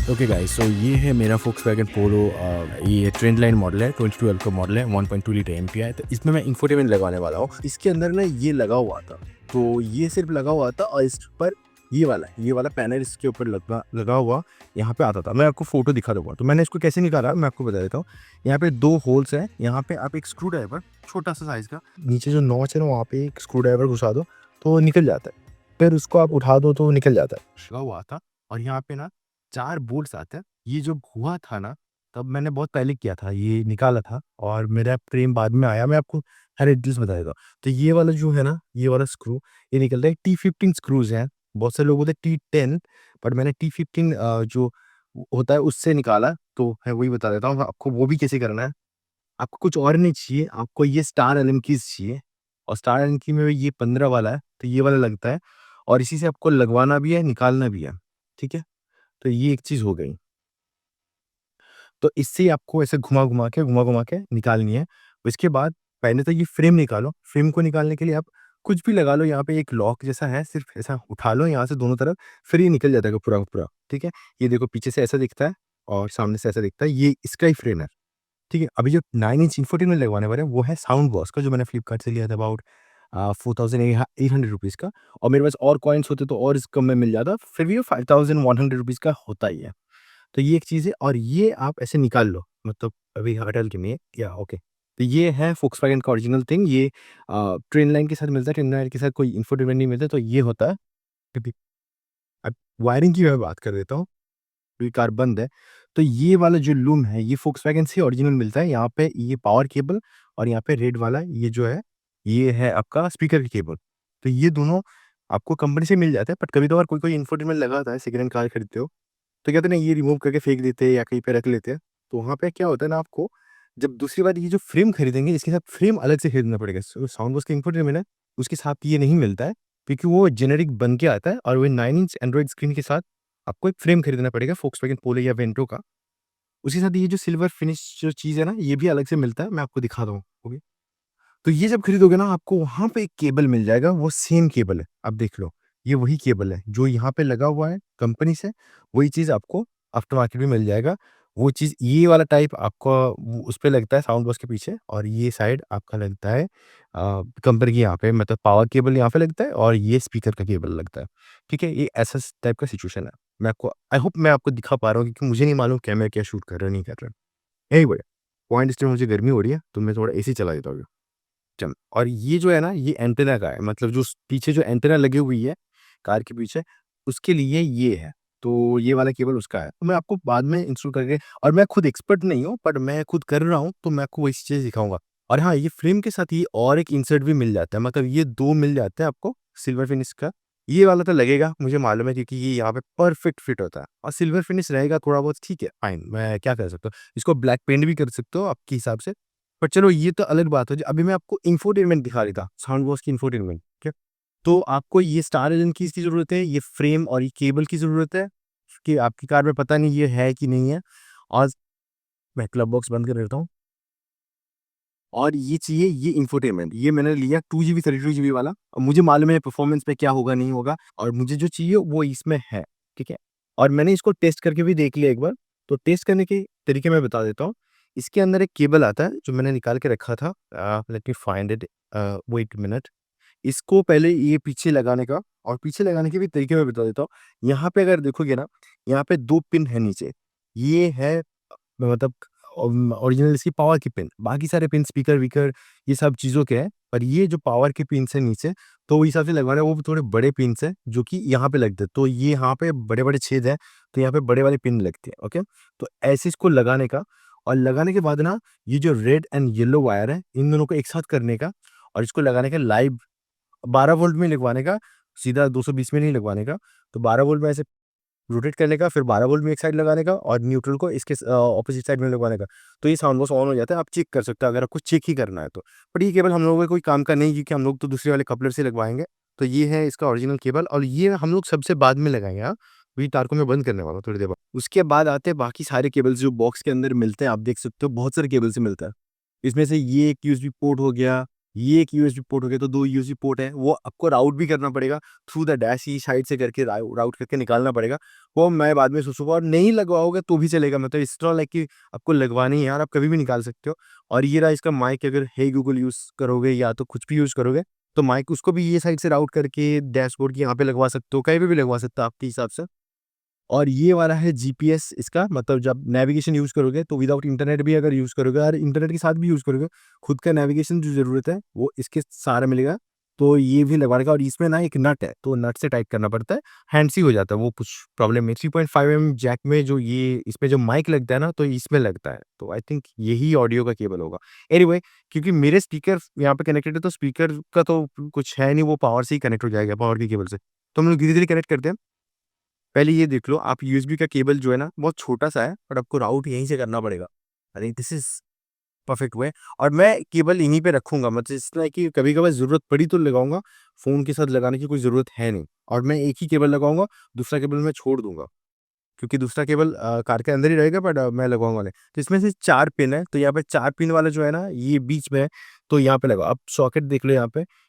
Okay guys, सो ये है मेरा Volkswagen पोलो। ये ट्रेंड लाइन मॉडल है, 2012 का मॉडल है, 1.2 लीटर एमपीआई है। तो इसमें मैं इंफोटेनमेंट लगाने वाला हूँ। इसके अंदर ना ये लगा हुआ था, तो ये सिर्फ लगा हुआ था और इस पर ये वाला पैनल इसके ऊपर लगा लगा हुआ यहाँ पे आता था। मैं आपको फोटो दिखा दूंगा। तो मैंने इसको कैसे निकाला मैं आपको बता देता हूँ। यहाँ पे 2 होल्स हैं। यहाँ पे आप एक स्क्रू ड्राइवर छोटा सा साइज का, नीचे जो नॉच है ना वहाँ पे एक स्क्रू ड्राइवर घुसा दो तो निकल जाता है। फिर उसको आप उठा दो तो निकल जाता है। लगा हुआ था और यहाँ पे ना 4 बोल्ट्स आते हैं। ये जब हुआ था ना, तब मैंने बहुत पहले किया था, ये निकाला था और मेरा फ्रेम बाद में आया। मैं आपको हर डिटेल्स बता देता हूँ। तो ये वाला जो है ना, ये वाला स्क्रू ये निकलता है। T15 स्क्रूज़ हैं। बहुत सारे लोग बोलते हैं T10, बट मैंने T15 जो होता है उससे निकाला, तो मैं वही बता देता हूँ आपको वो भी कैसे करना है। आपको कुछ और नहीं चाहिए, आपको ये स्टार एल्म कीज़ चाहिए और स्टार एल्म की में ये 15 वाला है, तो ये वाला लगता है और इसी से आपको लगवाना भी है, निकालना भी है। ठीक है? तो ये एक चीज़ हो गई। तो इससे आपको ऐसे घुमा-घुमा के निकालनी है। उसके बाद पहले तो ये फ्रेम निकालो। फ्रेम को निकालने के लिए आप कुछ भी लगा लो। यहाँ पे एक लॉक जैसा है, सिर्फ़ ऐसा उठा लो यहाँ से दोनों तरफ, फिर ये निकल जाता है पूरा का पूरा। ठीक है? ये देखो पीछे से ऐसा दिखता है और सामने से ऐसा दिखता है। ये इसका ही फ्रेम है। ठीक है? अभी जो 9 इंच इंफोटेनमेंट लगवाने वाले हैं वो है साउंड बॉक्स का, जो मैंने फ्लिपकार्ट से लिया था अबाउट 4800 रुपीज़ का। और मेरे पास और कॉइन्स होते तो और इस कम में मिल जाता। फिर भी ये 5100 रुपीज़ का होता ही है। तो ये एक चीज़ है और ये आप ऐसे निकाल लो, मतलब अभी हटल के में या ओके। तो ये है Volkswagen का ओरिजिनल थिंग। ये ट्रेन लाइन के साथ मिलता है। ट्रेन लाइन के साथ कोई इंफोटेनमेंट नहीं मिलता, तो ये होता है। अभी अब वायरिंग की मैं बात कर देता हूँ, क्योंकि कार बंद है। तो ये वाला जो लूम है ये Volkswagen से ओरिजिनल मिलता है। यहाँ पे ये पावर केबल और यहाँ पे रेड वाला ये जो है, ये है आपका स्पीकर की केबल। तो ये दोनों आपको कंपनी से मिल जाता है, बट कभी-कभार कोई-कोई इंफोटेनमेंट लगाता है, सेकंड हैंड कार खरीदते हो तो कहते हैं ना, ये रिमूव करके फेंक देते हैं या कहीं पे रख लेते हैं। तो वहाँ पे क्या होता है ना, आपको जब दूसरी बार ये जो फ्रेम खरीदेंगे, इसके साथ फ्रेम अलग से खरीदना पड़ेगा। साउंड बॉक्स का इंफोटेनमेंट है, उसके साथ ये नहीं मिलता है, क्योंकि वो जेनेरिक बन के आता है और वो 9 इंच एंड्रॉइड स्क्रीन के साथ आपको एक फ्रेम खरीदना पड़ेगा Volkswagen पोलो या वेंटो का। उसके साथ ये जो सिल्वर फिनिश जो चीज़ है ना, ये भी अलग से मिलता है। मैं आपको दिखाता हूँ, ओके। तो ये जब खरीदोगे ना, आपको वहाँ पे एक केबल मिल जाएगा, वो सेम केबल है। आप देख लो, ये वही केबल है जो यहाँ पे लगा हुआ है कंपनी से, वही चीज़ आपको आफ्टर मार्केट में मिल जाएगा। वो चीज़ ये वाला टाइप आपका वो उस पे लगता है साउंड बॉक्स के पीछे, और ये साइड आपका लगता है कंपनी के यहाँ पे, मतलब पावर केबल यहाँ पे लगता है और ये स्पीकर का केबल लगता है। ठीक है? ये ऐसा स टाइप का सिचुएशन है। मैं आपको आई होप मैं आपको दिखा पा रहा हूँ, क्योंकि मुझे नहीं मालूम कैमरा क्या शूट कर रहा है, नहीं कर रहा है। एनीवे, पॉइंट इस टाइम मुझे गर्मी हो रही है, तो मैं थोड़ा एसी चला देता हूँ। चल, और ये जो है ना, ये एंटेना का है, मतलब जो पीछे जो एंटेना लगी हुई है कार के पीछे, उसके लिए ये है। तो ये वाला केबल उसका है। तो मैं आपको बाद में इंस्टॉल करके, और मैं खुद एक्सपर्ट नहीं हूँ, बट मैं खुद कर रहा हूँ, तो मैं आपको वही चीज़ दिखाऊँगा। और हाँ, ये फ्रेम के साथ ये और एक इंसर्ट भी मिल जाता है, मतलब ये 2 मिल जाते हैं आपको सिल्वर फिनिश का। ये वाला तो लगेगा, मुझे मालूम है, क्योंकि ये यहाँ पे परफेक्ट फिट होता है और सिल्वर फिनिश रहेगा थोड़ा बहुत, ठीक है, फाइन, मैं क्या कर सकता हूँ। इसको ब्लैक पेंट भी कर सकते हो आपके हिसाब से। पर चलो, ये तो अलग बात है। जो अभी मैं आपको इंफोटेनमेंट दिखा रही था, साउंड बॉक्स की इंफोटेनमेंट, ठीक है? तो आपको ये स्टार एलन कीज़ की ज़रूरत है, ये फ्रेम और ये केबल की ज़रूरत है, कि आपकी कार में पता नहीं ये है कि नहीं है। और मैं क्लब बॉक्स बंद कर देता हूँ। और ये चाहिए, ये इंफोटेनमेंट, ये मैंने लिया 2 जीबी 32 जीबी वाला, और मुझे मालूम है परफॉर्मेंस पे क्या होगा, नहीं होगा, और मुझे जो चाहिए वो इसमें है, ठीक है? और मैंने इसको टेस्ट करके भी देख लिया एक बार। तो टेस्ट करने के तरीके मैं बता देता हूँ। इसके अंदर एक केबल आता है जो मैंने निकाल के रखा था। Let me find it, wait a minute. इसको पहले ये पीछे लगाने का, और पीछे लगाने के भी तरीके मैं बता देता हूँ। यहाँ पे अगर देखोगे ना, यहाँ पे 2 पिन है नीचे। ये है मतलब ओरिजिनल इसकी पावर की पिन, बाकी सारे पिन स्पीकर-वीकर ये सब चीज़ों के हैं, पर ये जो पावर के पिन्स हैं नीचे, तो वो हिसाब से लगवाना है, वो भी थोड़े बड़े पिन्स हैं, जो कि यहाँ पे लगते हैं। तो ये यहाँ पे बड़े-बड़े छेद हैं, तो यहाँ पे बड़े वाले पिन लगते हैं, ओके? तो ऐसे इसको लगाने का, और लगाने के बाद ना, ये जो रेड एंड येलो वायर है, इन दोनों को एक साथ करने का, और इसको लगाने का लाइव 12 वोल्ट में लगवाने का, सीधा 220 में नहीं लगवाने का। तो 12 वोल्ट में ऐसे रोटेट करने का, फिर 12 वोल्ट में एक साइड लगाने का और न्यूट्रल को इसके ऑपोजिट साइड में लगवाने का। तो ये साउंड बॉक्स ऑन हो जाता है, आप चेक कर सकते हो अगर आपको चेक ही करना है तो। बट ये केबल हम लोगों के कोई काम का नहीं, क्योंकि हम लोग तो दूसरे वाले कपलर से लगवाएँगे। तो ये है इसका ओरिजिनल केबल, और ये हम लोग सबसे बाद में लगाएँगे, हाँ। अभी तार को मैं बंद करने वाला हूँ थोड़ी देर बाद। उसके बाद आते हैं बाकी सारे केबल्स जो बॉक्स के अंदर मिलते हैं, आप देख सकते हो बहुत सारे केबल से मिलता है। इसमें से ये एक यूएसबी पोर्ट हो गया, ये एक यूएसबी पोर्ट हो गया, तो 2 यूएसबी पोर्ट है, वो आपको राउट भी करना पड़ेगा through the dash, E side से करके राउट करके निकालना पड़ेगा। वो मैं बाद में सोचूँगा, और नहीं लगवाओगे तो भी चलेगा, मतलब इट्स नॉट लाइक कि आपको लगवानी है यार, आप कभी भी निकाल सकते हो। और ये रहा इसका माइक, अगर हे गूगल यूज़ करोगे या तो कुछ भी यूज़ करोगे, तो माइक उसको भी ये साइड से राउट करके डैशबोर्ड के यहाँ पे लगवा सकते हो, कहीं पे भी लगवा सकते हो आपके हिसाब से। और ये वाला है जीपीएस इसका, मतलब जब नेविगेशन यूज़ करोगे तो विदाउट इंटरनेट भी अगर यूज़ करोगे और इंटरनेट के साथ भी यूज़ करोगे, खुद का नेविगेशन जो ज़रूरत है वो इसके सहारे मिलेगा। तो ये भी लगवाने का, और इसमें ना एक नट है, तो नट से टाइट करना पड़ता है, हैंड्स ही हो जाता है, वो कुछ प्रॉब्लम नहीं। 3.5 जैक में जो ये इसमें जो माइक लगता है ना, तो इसमें लगता है। तो आई थिंक यही ऑडियो का केबल होगा। एनीवे, क्योंकि मेरे स्पीकर यहाँ पे कनेक्टेड है, तो स्पीकर का तो कुछ है नहीं, वो पावर से ही कनेक्ट हो जाएगा, पावर के केबल से। तो हम लोग धीरे-धीरे कनेक्ट करते हैं। पहले ये देख लो, आप यूएसबी का केबल जो है ना बहुत छोटा-सा है, बट आपको राउट यहीं से करना पड़ेगा। I think this is perfect way. और मैं केबल यहीं पे रखूँगा, मतलब इसलिए कि कभी-कभार ज़रूरत पड़ी तो लगाऊँगा, फ़ोन के साथ लगाने की कोई ज़रूरत है नहीं। और मैं एक ही केबल लगाऊँगा, दूसरा केबल मैं छोड़ दूँगा, क्योंकि दूसरा केबल कार के अंदर ही रहेगा, बट मैं लगवाऊँगा नहीं। तो इसमें से 4 पिन है, तो यहाँ पे 4 पिन वाला जो है ना, ये बीच में है, तो यहाँ पे लगाओ। अब सॉकेट देख लो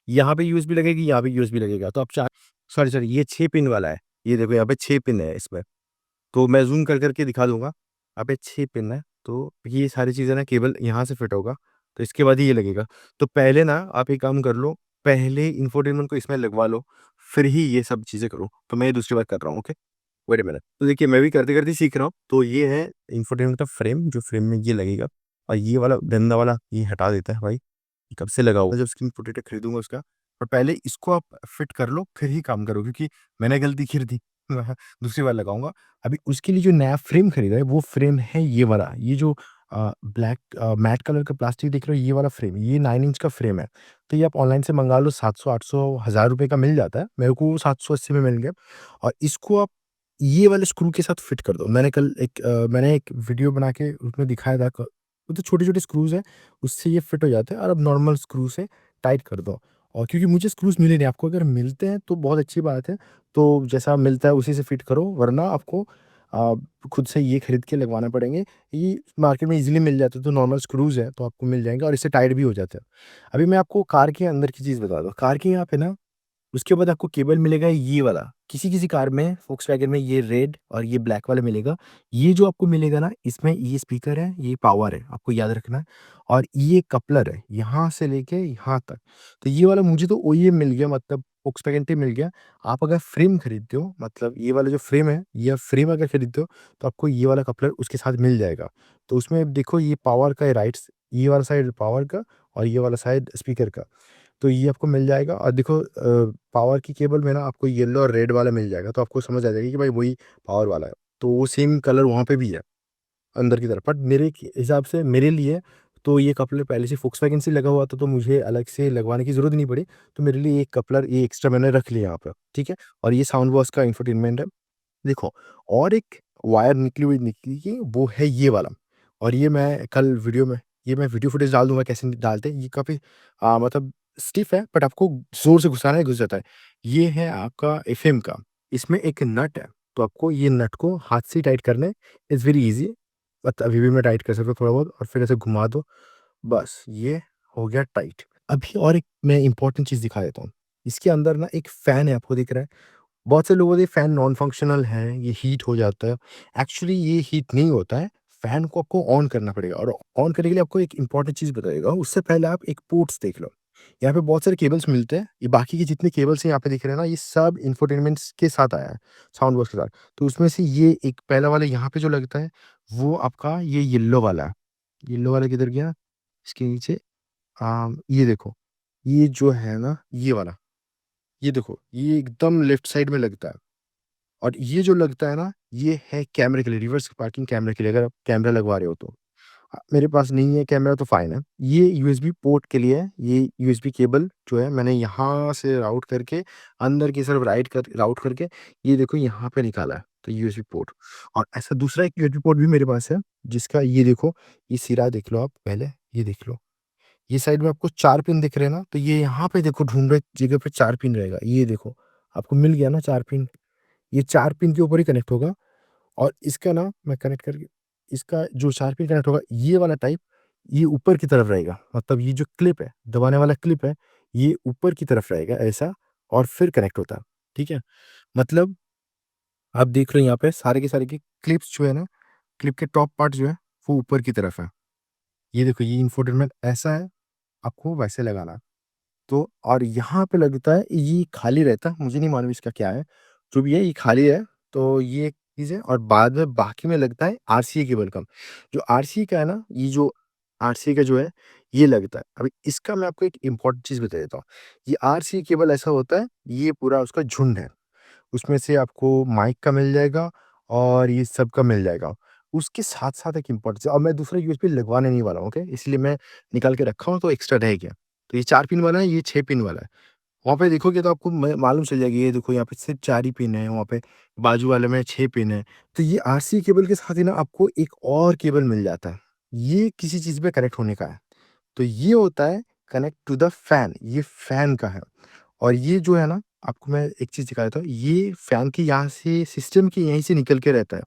यहाँ पे यूएसबी लगेगी, यहाँ पे यूएसबी लगेगा। तो अब 4, सॉरी, ये 6 पिन वाला है। ये देखो यहाँ पे 6 पिन है इसमें। तो मैं ज़ूम कर के दिखा दूँगा। यहाँ पे 6 पिन है, तो ये सारी चीज़ें ना केबल यहाँ से फिट होगा, तो इसके बाद ही ये लगेगा। तो पहले ना आप एक काम कर लो, पहले इंफोटेनमेंट को इसमें लगवा लो, फिर ही ये सब चीज़ें करो। तो मैं ये दूसरी बार कर रहा हूँ, ओके? Wait a minute. तो देखिए, मैं भी करते-करते सीख रहा हूँ। तो ये है इंफोटेनमेंट का फ्रेम, जो फ्रेम में ये लगेगा, और ये वाला गंदा वाला ये हटा देता है भाई। कब से लगा हुआ है, जब स्क्रीन प्रोटेक्टर खरीदूँगा उसका। और पहले इसको आप फिट कर लो, फिर ही काम करो, क्योंकि मैंने गलती कर दी। दूसरी बार लगाऊँगा। अभी उसके लिए जो नया फ्रेम खरीदा है, वो फ्रेम है ये वाला। ये जो ब्लैक मैट कलर का प्लास्टिक देख रहे हो, ये वाला फ्रेम, ये 9 इंच का फ्रेम है। तो ये आप ऑनलाइन से मँगा लो, 700, 800, ₹1000 का मिल जाता है। मेरे को 780 में मिल गया। और इसको आप ये वाले स्क्रू के साथ फिट कर दो। मैंने एक वीडियो बना के उसमें दिखाया था, वो तो छोटे-छोटे स्क्रूज़ हैं, उससे ये फिट हो जाते हैं, और अब नॉर्मल स्क्रू से टाइट कर दो। और क्योंकि मुझे स्क्रूज़ मिले नहीं, आपको अगर मिलते हैं तो बहुत अच्छी बात है, तो जैसा मिलता है उसी से फिट करो, वरना आपको अ, खुद से ये खरीद के लगवाने पड़ेंगे। ये मार्केट में ईज़िली मिल जाते हैं, तो नॉर्मल स्क्रूज़ हैं, तो आपको मिल जाएँगे, और इससे टाइट भी हो जाते हैं। अभी मैं आपको कार के अंदर की चीज़ बता दूँ, कार के यहाँ पे ना उसके बाद आपको केबल मिलेगा ये वाला। किसी-किसी कार में, वोक्सवैगन में ये रेड और ये ब्लैक वाला मिलेगा। ये जो आपको मिलेगा ना, इसमें ये स्पीकर है, ये पावर है, आपको याद रखना है, और ये कपलर है, यहाँ से लेके यहाँ तक। तो ये वाला मुझे तो ओईएम मिल गया, मतलब वोक्सवैगन से मिल गया। आप अगर फ्रेम खरीदते हो, मतलब ये वाला जो फ्रेम है, ये फ्रेम अगर खरीदते हो, तो आपको ये वाला कपलर उसके साथ मिल जाएगा। तो उसमें देखो, ये पावर का है ये वाला साइड पावर का, और ये वाला साइड स्पीकर का। तो ये आपको मिल जाएगा, और देखो पावर की केबल में ना आपको येलो और रेड वाला मिल जाएगा, तो आपको समझ आ जाएगा कि भाई वही पावर वाला है। तो वो सेम कलर वहाँ पे भी है, अंदर की तरफ। बट मेरे के हिसाब से, मेरे लिए तो ये कपलर पहले से वोक्सवैगन से लगा हुआ था, तो मुझे अलग से लगवाने की ज़रूरत नहीं पड़ी। तो मेरे लिए एक कपलर ये एक्स्ट्रा मैंने रख लिया यहाँ पे, ठीक है? और ये साउंड बॉक्स का इंफोटेनमेंट है। देखो, और एक वायर निकली थी, वो है ये वाला। और ये मैं कल वीडियो में, ये मैं वीडियो फुटेज डाल दूँगा कैसे डालते हैं। ये काफ़ी मतलब स्टिफ है, बट आपको ज़ोर से घुसाना है, घुस जाता है। ये है आपका एफएम का, इसमें एक नट है, तो आपको ये नट को हाथ से टाइट करना है। इट्स वेरी ईज़ी, बट अभी भी मैं टाइट कर सकता हूँ थोड़ा बहुत, और फिर ऐसे घुमा दो, बस ये हो गया टाइट। अभी और एक मैं इम्पोर्टेंट चीज़ दिखा देता हूँ। इसके अंदर ना एक फ़ैन है, आपको दिख रहा है? बहुत से लोगों के फैन नॉन फंक्शनल है, ये हीट हो जाता है। एक्चुअली ये हीट नहीं होता है, फैन को आपको ऑन करना पड़ेगा, और ऑन करने के लिए आपको एक इम्पोर्टेंट चीज़ बताइएगा, उससे पहले आप एक पोर्ट्स देख लो। यहाँ पे बहुत सारे केबल्स मिलते हैं, ये बाकी के जितने केबल्स हैं यहाँ पे दिख रहे हैं ना, ये सब इंफोटेनमेंट्स के साथ आया है, साउंड बॉक्स के साथ। तो उसमें से ये एक पहला वाला यहाँ पे जो लगता है, वो आपका ये येलो वाला है। येलो वाला किधर गया? इसके नीचे ये देखो, ये जो है ना, ये वाला, ये देखो, ये एकदम लेफ्ट साइड में लगता है। और ये जो लगता है ना, ये है कैमरे के लिए, रिवर्स पार्किंग कैमरे के लिए, अगर आप कैमरा लगवा रहे हो तो। मेरे पास नहीं है कैमरा, तो फाइन है। ये यूएसबी पोर्ट के लिए है, ये यूएसबी केबल जो है मैंने यहाँ से राउट करके अंदर की तरफ राउट करके, ये देखो यहाँ पे निकाला है, तो यूएसबी पोर्ट। और ऐसा दूसरा एक यूएसबी पोर्ट भी मेरे पास है, जिसका ये देखो, ये सिरा देख लो आप पहले, ये देख लो। ये साइड में आपको 4 पिन दिख रहे हैं ना, तो ये यहाँ पे देखो, ढूँढ रहे जगह पे 4 पिन रहेगा, ये देखो, आपको मिल गया ना 4 पिन। ये 4 पिन के ऊपर ही कनेक्ट होगा, और इसका ना मैं कनेक्ट करके, इसका जो 4 पिन कनेक्ट होगा, ये वाला टाइप, ये ऊपर की तरफ रहेगा, मतलब ये जो क्लिप है, दबाने वाला क्लिप है, ये ऊपर की तरफ रहेगा ऐसा और फिर कनेक्ट होता है, ठीक है? मतलब आप देख रहे हो यहाँ पे सारे के सारे के क्लिप्स जो है ना, क्लिप के टॉप पार्ट जो है, वो ऊपर की तरफ है। ये देखो ये इंफोटेनमेंट ऐसा है, आपको वैसे लगाना है। तो और यहाँ पे लगता है ये खाली रहता है, मुझे नहीं मालूम इसका क्या है, जो भी है ये खाली है, तो ये एक चीज़ है और बाद में बाकी में लगता है आरसीए केबल का। जो आरसीए का है ना, ये जो आरसीए का जो है, ये लगता है। अभी इसका मैं आपको एक इम्पोर्टेंट चीज़ बता देता हूँ। ये आरसीए केबल ऐसा होता है, ये पूरा उसका झुंड है। उसमें से आपको माइक का मिल जाएगा और ये सब का मिल जाएगा। उसके साथ-साथ एक इम्पोर्टेंट चीज़ और मैं दूसरा यूएसबी लगवाने नहीं वाला हूँ, ओके? इसलिए मैं निकाल के रखा हूँ तो एक्स्ट्रा रह गया। तो ये 4 पिन वाला है, ये 6 पिन वाला है। वहाँ पे देखोगे तो आपको म मालूम चल जाएगी, ये देखो यहाँ पे सिर्फ़ 4 ही पिन है, वहाँ पे बाजू वाले में 6 पिन है। तो ये आरसी केबल के साथ ही ना आपको एक और केबल मिल जाता है। ये किसी चीज़ पे कनेक्ट होने का है। तो ये होता है कनेक्ट टू द फैन, ये फैन का है। और ये जो है ना, आपको मैं एक चीज़ दिखा देता हूँ, ये फैन के यहाँ से सिस्टम के यहीं से निकल के रहता है।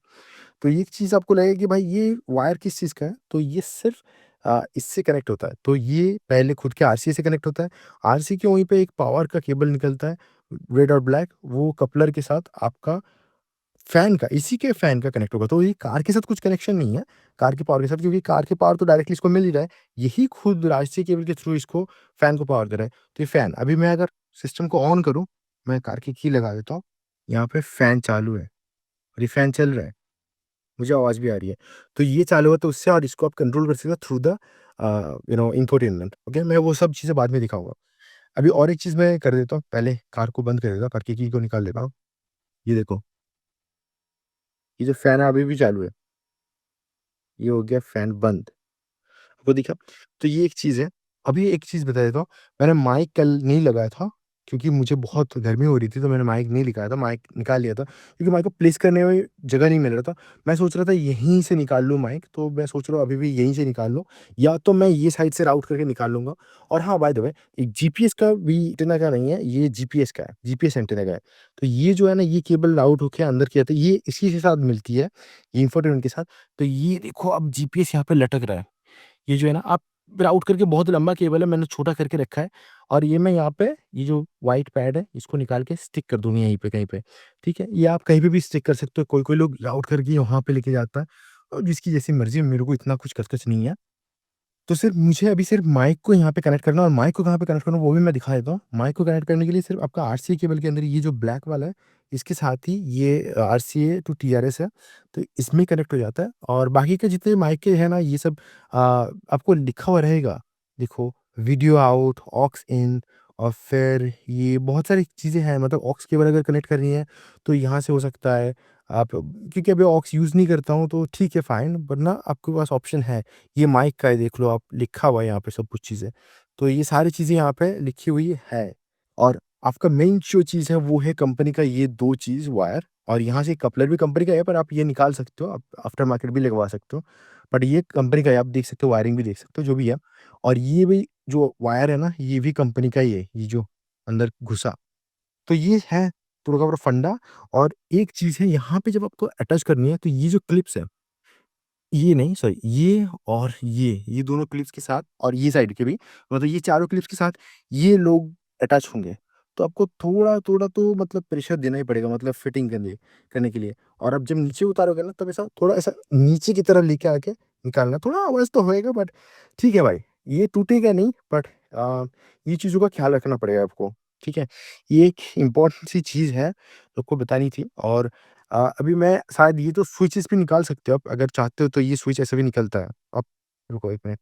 तो ये चीज़ आपको लगेगा कि भाई ये वायर किस चीज़ का है, तो ये सिर्फ़ इससे कनेक्ट होता है। तो ये पहले खुद के आरसी से कनेक्ट होता है। आरसी के वहीं पे एक पावर का केबल निकलता है, रेड और ब्लैक, वो कपलर के साथ आपका फैन का, इसी के फैन का कनेक्ट होगा। तो ये कार के साथ कुछ कनेक्शन नहीं है, कार की पावर के साथ, क्योंकि कार की पावर तो डायरेक्टली इसको मिल ही रहा है। यही खुद आरसी केबल के थ्रू इसको फैन को पावर दे रहा है। तो ये फैन अभी मैं अगर सिस्टम को ऑन करूँ, मैं कार की लगा देता हूँ, यहाँ पे फैन चालू है और ये फैन चल रहा है। मुझे आवाज़ भी आ रही है। तो ये चालू है तो उससे और इसको आप कंट्रोल कर सकते हो थ्रू द इंफोटेनमेंट, ओके? मैं वो सब चीज़ें बाद में दिखाऊँगा। अभी और एक चीज़ मैं कर देता हूँ, पहले कार को बंद कर देता हूँ, कार की को निकाल देता हूँ। ये देखो, ये जो फैन है अभी भी चालू है, ये हो गया फैन बंद। वो दिखा? तो ये एक चीज़ है। अभी एक चीज़ बता देता हूँ, मैंने माइक कल नहीं लगाया था, क्योंकि मुझे बहुत गर्मी हो रही थी, तो मैंने माइक नहीं लगाया था, माइक निकाल लिया था, क्योंकि माइक को प्लेस करने में जगह नहीं मिल रहा था। मैं सोच रहा था यहीं से निकाल लूँ माइक, तो मैं सोच रहा हूँ अभी भी यहीं से निकाल लूँ, या तो मैं ये साइड से राउट करके निकाल लूँगा। और हाँ, बाय द वे, एक जीपीएस का भी एंटीना का नहीं है, ये जीपीएस का है, जीपीएस एंटीना का है। तो ये जो है ना, ये केबल राउट होके अंदर की जाती है, ये इसी के साथ मिलती है, ये इंफोटेनमेंट के साथ। तो ये देखो अब जीपीएस यहाँ पे लटक रहा है। ये जो है ना, आप राउट करके बहुत लंबा केबल है, मैंने छोटा करके रखा है और ये मैं यहाँ पे ये जो व्हाइट पैड है इसको निकाल के स्टिक कर दूँगा यहीं पे कहीं पे, ठीक है? ये आप कहीं पे भी स्टिक कर सकते हो, कोई-कोई लोग राउट करके वहाँ पे लेके जाता है और जिसकी जैसी मर्ज़ी है, मेरे को इतना कुछ कच-कच नहीं है। तो सिर्फ़ मुझे अभी सिर्फ़ माइक को यहाँ पे कनेक्ट करना है और माइक को कहाँ पे कनेक्ट करना है वो भी मैं दिखा देता हूँ। माइक को कनेक्ट करने के लिए सिर्फ़ आपका आरसीए केबल के अंदर ये जो ब्लैक वाला है, इसके साथ ही ये आरसीए टू टीआरएस है, तो इसमें कनेक्ट हो जाता है और बाकी के जितने माइक के हैं ना, ये सब आपको लिखा हुआ रहेगा। देखो, वीडियो आउट, ऑक्स इन और फिर ये बहुत सारी चीज़ें हैं, मतलब ऑक्स केबल अगर कनेक्ट करनी है, तो यहाँ से हो सकता है। आप क्योंकि अभी ऑक्स यूज़ नहीं करता हूँ, तो ठीक है फाइन, वरना आपके पास ऑप्शन है। ये माइक का है, देख लो आप, लिखा हुआ है यहाँ पे सब कुछ चीज़ें। तो ये सारी चीज़ें यहाँ पे लिखी हुई है और आपका मेन जो चीज़ है वो है कंपनी का ये 2 चीज़ वायर और यहाँ से कपलर भी कंपनी का है, पर आप ये निकाल सकते हो, आप आफ्टर मार्केट भी लगवा सकते हो। बट ये कंपनी का है, आप देख सकते हो, वायरिंग भी देख सकते हो, जो भी है। और ये भी जो वायर है ना, ये भी कंपनी का ही है, ये जो अंदर घुसा। तो ये है थोड़ा-थोड़ा फंडा। और एक चीज़ है यहाँ पे, जब आपको अटैच करनी है, तो ये जो क्लिप्स है, ये नहीं सॉरी, ये और ये दोनों क्लिप्स के साथ और ये साइड के भी, मतलब ये चारों क्लिप्स के साथ ये लोग अटैच होंगे। तो आपको थोड़ा-थोड़ा तो मतलब प्रेशर देना ही पड़ेगा, मतलब फिटिंग करने के लिए। और आप जब नीचे उतारोगे ना, तब ऐसा थोड़ा ऐसा नीचे की तरफ लेके आके निकालना। थोड़ा आवाज़ तो होएगा, बट ठीक है भाई, ये टूटेगा नहीं, बट ये चीज़ों का ख़्याल रखना पड़ेगा आपको, ठीक है? ये एक इम्पोर्टेंट सी चीज़ है, आपको बतानी थी। और अभी मैं शायद ये तो स्विचेस भी निकाल सकते हो आप, अगर चाहते हो तो ये स्विच ऐसे भी निकलता है। आप रुको 1 मिनट,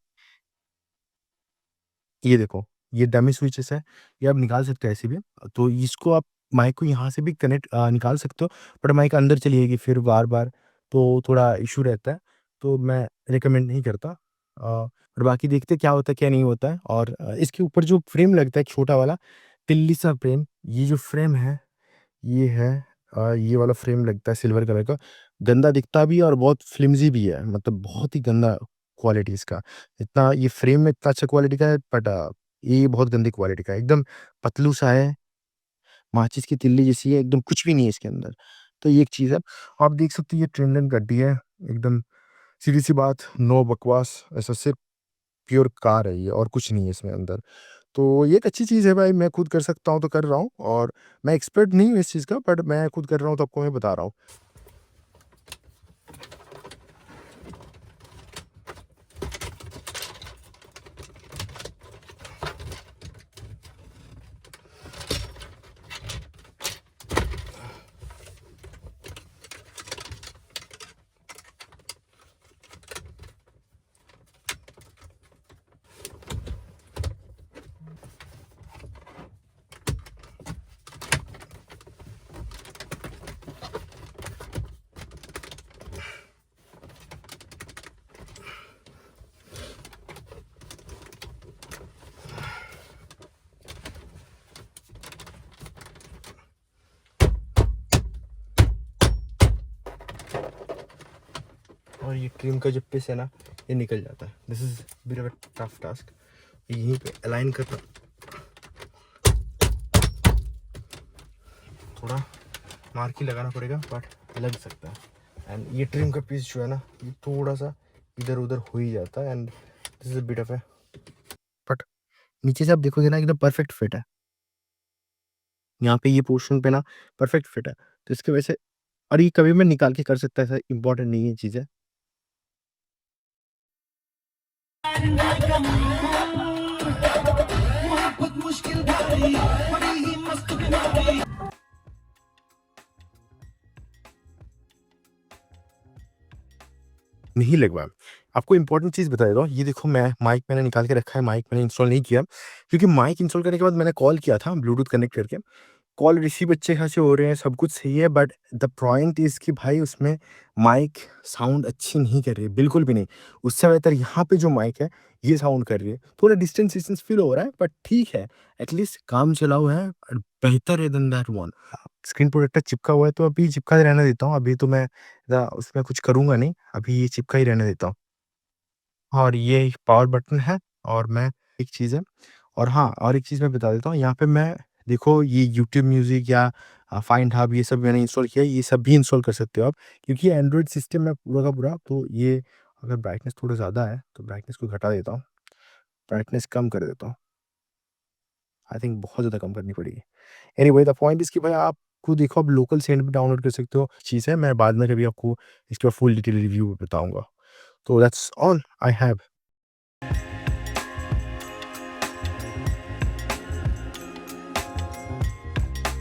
ये देखो, ये डमी स्विचेस है, ये आप निकाल सकते हो ऐसे भी। तो इसको आप माइक को यहाँ से भी निकाल सकते हो, बट माइक अंदर चली जाएगी फिर बार-बार, तो थोड़ा इश्यू रहता है, तो मैं रिकमेंड नहीं करता। और बाकी देखते हैं क्या होता है, क्या नहीं होता है। और इसके ऊपर जो फ्रेम लगता है, एक छोटा वाला तिल्ली सा फ्रेम, ये जो फ्रेम है, ये है ये वाला फ्रेम लगता है सिल्वर कलर का। गंदा दिखता भी है और बहुत फ्लिम्सी भी है, मतलब बहुत ही गंदा क्वालिटी इसका। इतना ये फ्रेम में इतना अच्छा क्वालिटी का है, बट ये बहुत गंदी क्वालिटी का है। एकदम पतलू-सा है, माचिस की तिल्ली जैसी है, एकदम कुछ भी नहीं है इसके अंदर। तो ये एक चीज़ है। आप देख सकते हो ये ट्रेंडन गड्डी है, एकदम सीधी-सी बात, नो बकवास, ऐसा सिर्फ प्योर कार है ये और कुछ नहीं है इसमें अंदर। तो ये एक अच्छी चीज़ है भाई, मैं खुद कर सकता हूँ तो कर रहा हूँ और मैं एक्सपर्ट नहीं हूँ इस चीज़ का, बट मैं खुद कर रहा हूँ तो आपको मैं बता रहा हूँ। और ये ट्रिम का जो पीस है ना, ये निकल जाता है। This is bit of a tough task. यहीं पे अलाइन करना थोड़ा मार के लगाना पड़ेगा, बट लग सकता है। एंड ये ट्रिम का पीस जो है ना, ये थोड़ा सा इधर उधर हो ही जाता है। And this is bit of है, बट नीचे से आप देखोगे ना एकदम परफेक्ट फिट है। यहाँ पे ये पोर्शन पे ना परफेक्ट फिट है, तो इसकी वजह से और ये कभी मैं निकाल के कर सकता है, ऐसा इम्पोर्टेंट नहीं है चीज़ें। नहीं लगवाया। आपको इम्पोर्टेंट चीज़ बता देता हूँ, ये देखो मैं माइक मैंने निकाल के रखा है, माइक मैंने इंस्टॉल नहीं किया, क्योंकि माइक इंस्टॉल करने के बाद मैंने कॉल किया था ब्लूटूथ कनेक्ट करके। कॉल रिसीव अच्छे खासे हो रहे हैं, सब कुछ सही है, बट द पॉइंट इज़ कि भाई उसमें माइक साउंड अच्छी नहीं कर रही है, बिल्कुल भी नहीं। उससे बेहतर यहाँ पे जो माइक है, ये साउंड कर रही है। थोड़ा डिस्टेंस डिस्टेंस फ़ील हो रहा है, बट ठीक है, एटलीस्ट काम चलाऊ है और बेहतर है then that one. Screen protector चिपका हुआ है, तो अभी चिपका रहने देता हूँ, अभी तो मैं उसमें कुछ करूँगा नहीं, अभी ये चिपका ही रहने देता हूँ। और ये एक पावर बटन है और मैं एक चीज़ है और हाँ, और एक चीज़ मैं बता देता हूँ, यहाँ पे मैं देखो ये यूट्यूब म्यूज़िक या फाइंड हब ये सब मैंने इंस्टॉल किया है, ये सब भी इंस्टॉल कर सकते हो आप, क्योंकि ये एंड्रॉइड सिस्टम है पूरा का पूरा। तो ये अगर ब्राइटनेस थोड़ा ज़्यादा है, तो ब्राइटनेस को घटा देता हूँ, ब्राइटनेस कम कर देता हूँ। आई थिंक बहुत ज़्यादा कम करनी पड़ेगी। एनीवे द पॉइंट इज़ कि भाई आप खुद देखो, आप लोकल सेंट भी डाउनलोड कर सकते हो, चीज़ है, मैं बाद में कभी आपको इसके फुल डिटेल रिव्यू बताऊँगा। So that's all I have.